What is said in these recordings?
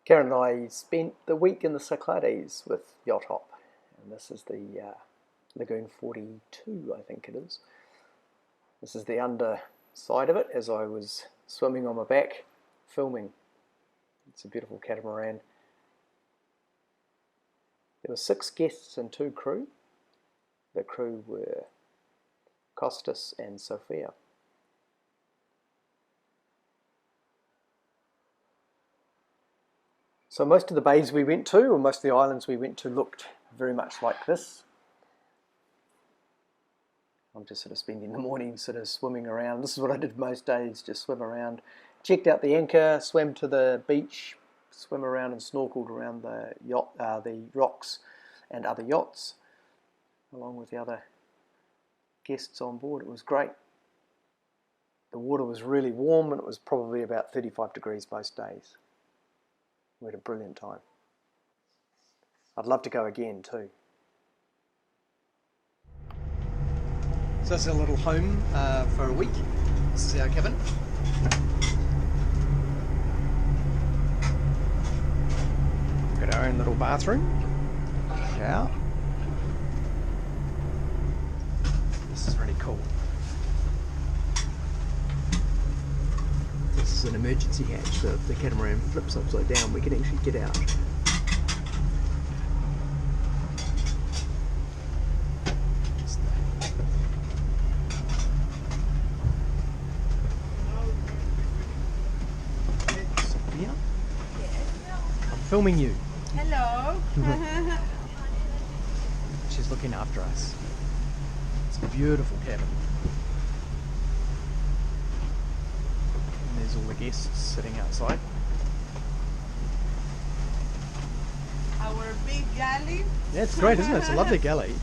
Karen and I spent the week in the Cyclades with Yacht Hop, and this is the Lagoon 42, I think it is. This is the underside of it as I was swimming on my back, filming. It's a beautiful catamaran. There were 6 guests and 2 crew. The crew were Costas and Sophia. So most of the bays we went to, or most of the islands we went to, looked very much like this. I'm just sort of spending the morning sort of swimming around. This is what I did most days, just swim around. Checked out the anchor, swam to the beach, swim around and snorkeled around the yacht, the rocks and other yachts, along with the other guests on board. It was great. The water was really warm and it was probably about 35 degrees most days. We had a brilliant time. I'd love to go again too. So this is a little home for a week. This is our cabin. Got our own little bathroom. Shower. This is really cool. This is an emergency hatch, so if the catamaran flips upside down, we can actually get out. Sophia? I'm filming you. Hello. She's looking after us. It's a beautiful cabin. There's all the guests sitting outside. Our big galley. Yeah, it's great, isn't it? It's a lovely galley.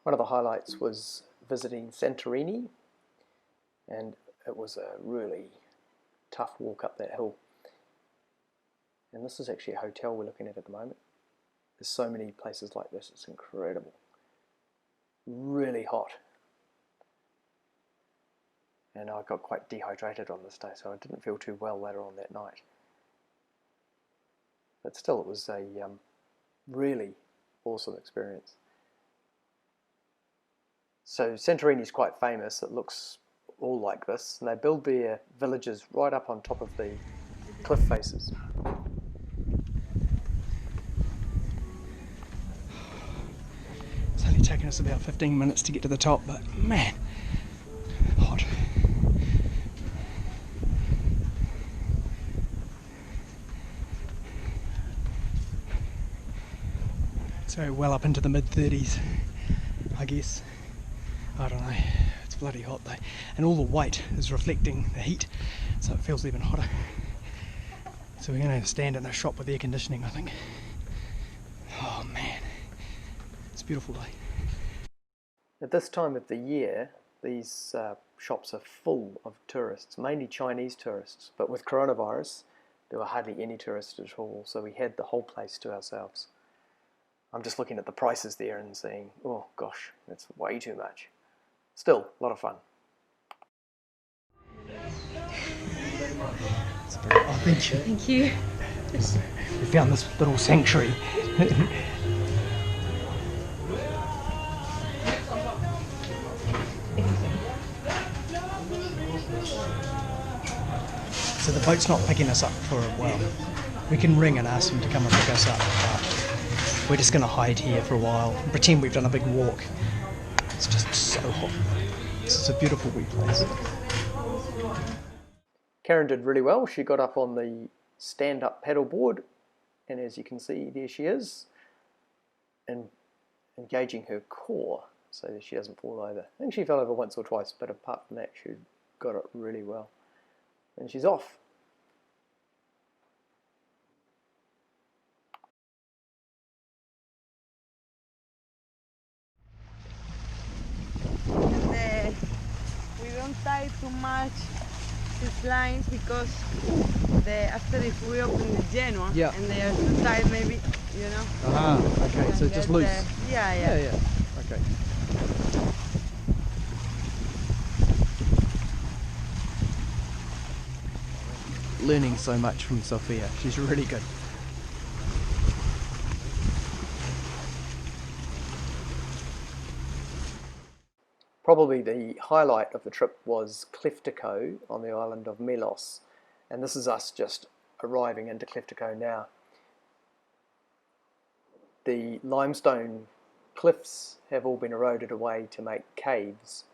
One of the highlights was visiting Santorini, and it was a really tough walk up that hill. And this is actually a hotel we're looking at the moment. There's so many places like this, it's incredible. Really hot. And I got quite dehydrated on this day, so I didn't feel too well later on that night. But still, it was a really awesome experience. So Santorini is quite famous. It looks all like this, and they build their villages right up on top of the cliff faces. It's only taken us about 15 minutes to get to the top, but man, hot. So well up into the mid-30s, I guess. I don't know, it's bloody hot though. And all the white is reflecting the heat, so it feels even hotter. So we're going to stand in a shop with air conditioning, I think. Oh man, it's a beautiful day. At this time of the year, these shops are full of tourists, mainly Chinese tourists. But with coronavirus, there were hardly any tourists at all, so we had the whole place to ourselves. I'm just looking at the prices there and saying, oh gosh, that's way too much. Still, a lot of fun. Oh, thank you. Thank you. We found this little sanctuary. So the boat's not picking us up for a while. We can ring and ask them to come and pick us up. we're just going to hide here for a while and pretend we've done a big walk. It's just so hot. This is a beautiful wee place. Karen did really well. She got up on the stand-up paddleboard, and as you can see, there she is, and engaging her core so that she doesn't fall over. I think she fell over once or twice, but apart from that, she got it really well. And she's off. And we don't tie too much these lines because after if we open the Genoa Yeah. and they are too tight, maybe, you know. Okay, so just loose. Yeah. Okay. Learning so much from Sophia. She's really good. Probably the highlight of the trip was Cliftico on the island of Melos, and this is us just arriving into Cliftico now. The limestone cliffs have all been eroded away to make caves,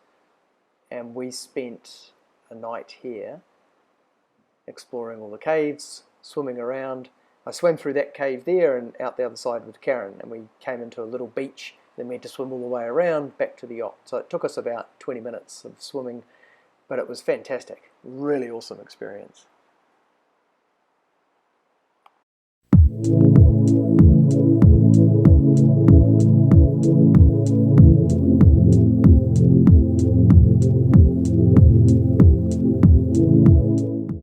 and we spent a night here exploring all the caves, swimming around. I swam through that cave there and out the other side with Karen, and we came into a little beach, then we had to swim all the way around back to the yacht. So it took us about 20 minutes of swimming, but it was fantastic. Really awesome experience.